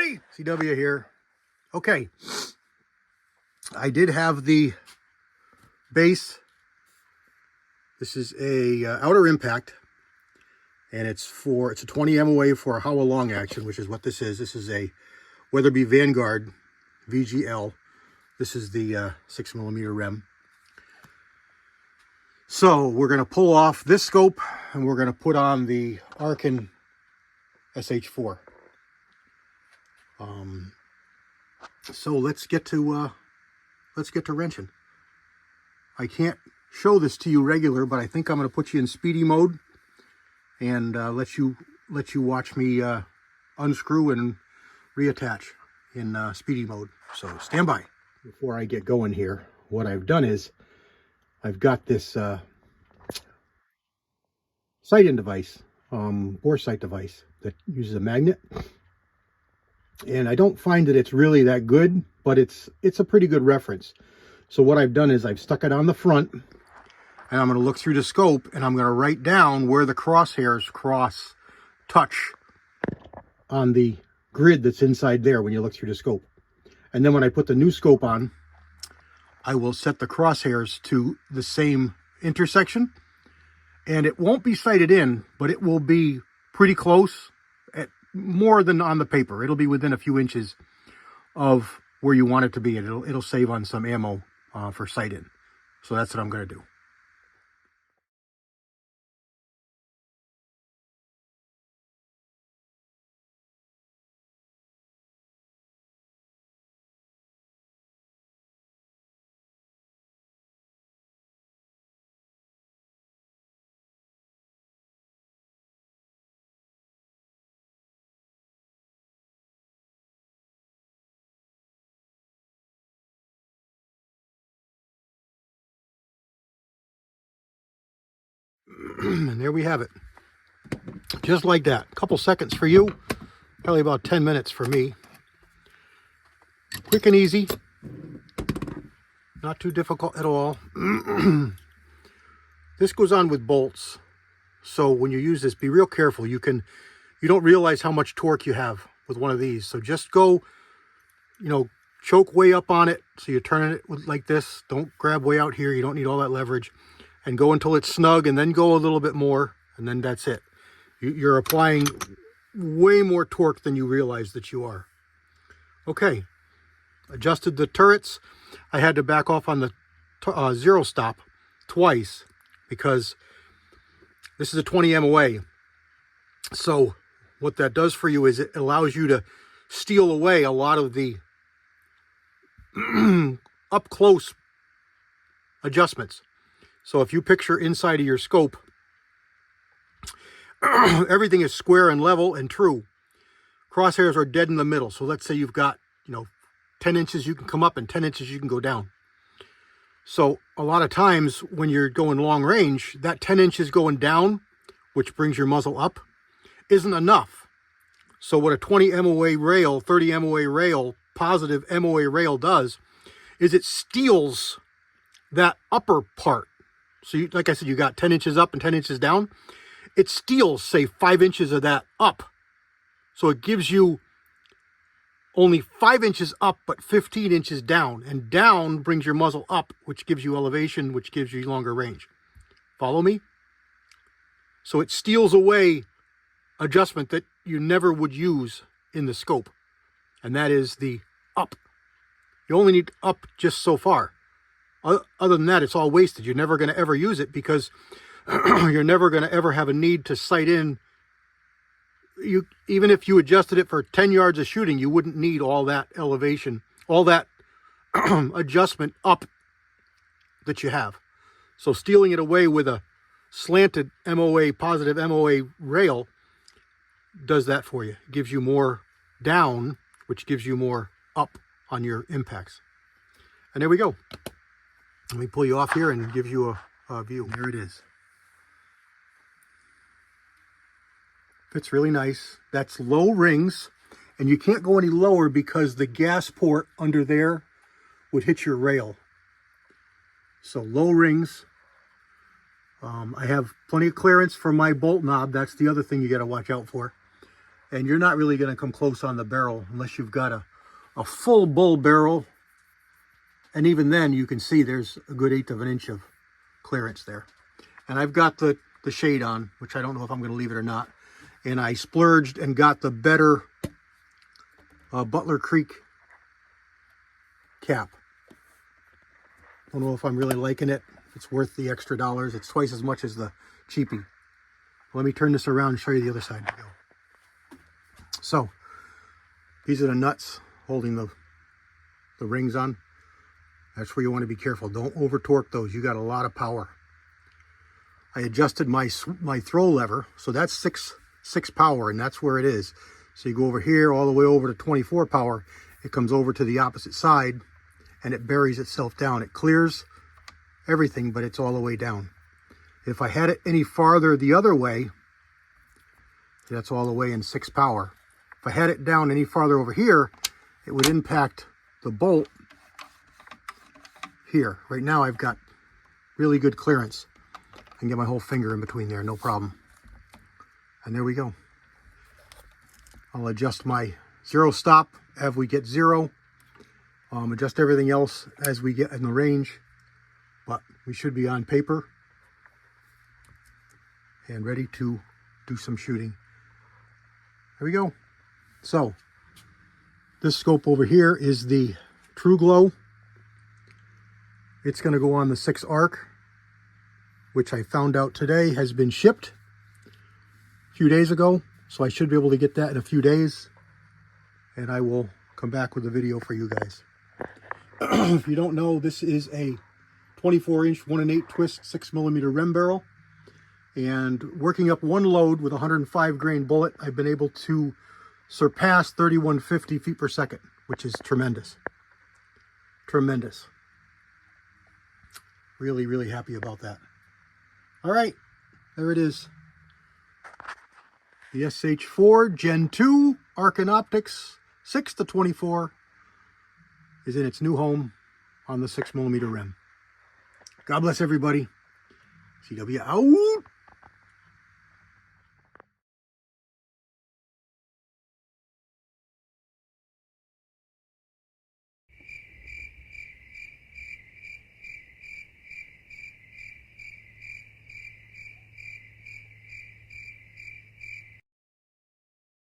everybody, CW here. Okay, I did have the base. This is a outer impact, and it's a 20 MOA for a Howa long action, which is what this is. This is a Weatherby Vanguard VGL. This is the 6mm rem. So we're going to pull off this scope, and we're going to put on the Arken SH4. So let's get to wrenching. I can't show this to you regular, but I think I'm going to put you in speedy mode and let you watch me unscrew and reattach in speedy mode. So stand by. Before I get going here, what I've done is I've got this sight-in device, bore sight device that uses a magnet. And I don't find that it's really that good, but it's a pretty good reference. So what I've done is I've stuck it on the front, and I'm going to look through the scope, and I'm going to write down where the crosshairs touch on the grid that's inside there when you look through the scope. And then when I put the new scope on, I will set the crosshairs to the same intersection, and it won't be sighted in, but it will be pretty close. More than on the paper. It'll be within a few inches of where you want it to be. It'll save on some ammo for sight in. So that's what I'm going to do. And there we have it. Just like that. A couple seconds for you. Probably about 10 minutes for me. Quick and easy. Not too difficult at all. This goes on with bolts. So when you use this, be real careful. You don't realize how much torque you have with one of these. So just go, choke way up on it. So you're turning it like this. Don't grab way out here. You don't need all that leverage. And go until it's snug, and then go a little bit more, and then that's it. You're applying way more torque than you realize that you are. Okay, adjusted the turrets. I had to back off on the zero stop twice because this is a 20 MOA. So what that does for you is it allows you to steal away a lot of the up close adjustments. So if you picture inside of your scope, everything is square and level and true. Crosshairs are dead in the middle. So let's say you've got, 10 inches you can come up and 10 inches you can go down. So a lot of times when you're going long range, that 10 inches going down, which brings your muzzle up, isn't enough. So what a 20 MOA rail, 30 MOA rail, positive MOA rail does is it steals that upper part. So like I said, you got 10 inches up and 10 inches down. It steals, say, 5 inches of that up. So it gives you only 5 inches up, but 15 inches down. And down brings your muzzle up, which gives you elevation, which gives you longer range. Follow me? So it steals away adjustment that you never would use in the scope. And that is the up. You only need up just so far. Other than that, it's all wasted. You're never going to ever use it because you're never going to ever have a need to sight in. Even if you adjusted it for 10 yards of shooting, you wouldn't need all that elevation, all that adjustment up that you have. So stealing it away with a slanted MOA, positive MOA rail does that for you. It gives you more down, which gives you more up on your impacts. And there we go. Let me pull you off here and give you a view. There it is. Fits really nice. That's low rings, and you can't go any lower because the gas port under there would hit your rail. So low rings. I have plenty of clearance for my bolt knob. That's the other thing you got to watch out for. And you're not really going to come close on the barrel unless you've got a full bull barrel. And even then, you can see there's a good 1/8 of an inch of clearance there. And I've got the shade on, which I don't know if I'm going to leave it or not. And I splurged and got the better Butler Creek cap. Don't know if I'm really liking it. It's worth the extra dollars. It's twice as much as the cheapie. Let me turn this around and show you the other side. So, these are the nuts holding the rings on. That's where you want to be careful. Don't over torque those. You got a lot of power. I adjusted my throw lever, so that's six power, and that's where it is. So you go over here, all the way over to 24 power. It comes over to the opposite side, and it buries itself down. It clears everything, but it's all the way down. If I had it any farther the other way, that's all the way in 6 power. If I had it down any farther over here, it would impact the bolt here. Right now I've got really good clearance. I can get my whole finger in between there, no problem. And there we go. I'll adjust my 0 stop as we get 0. Adjust everything else as we get in the range. But we should be on paper and ready to do some shooting. There we go. So, this scope over here is the True Glow. It's going to go on the 6 arc, which I found out today has been shipped a few days ago. So I should be able to get that in a few days. And I will come back with a video for you guys. If you don't know, this is a 24-inch 1 1/8 twist 6mm rim barrel. And working up one load with a 105 grain bullet, I've been able to surpass 3150 feet per second, which is tremendous. Tremendous. Really, really happy about that. All right, there it is. The SH4 Gen 2 Arken Optics 6-24 is in its new home on the 6mm rim. God bless everybody. CW out.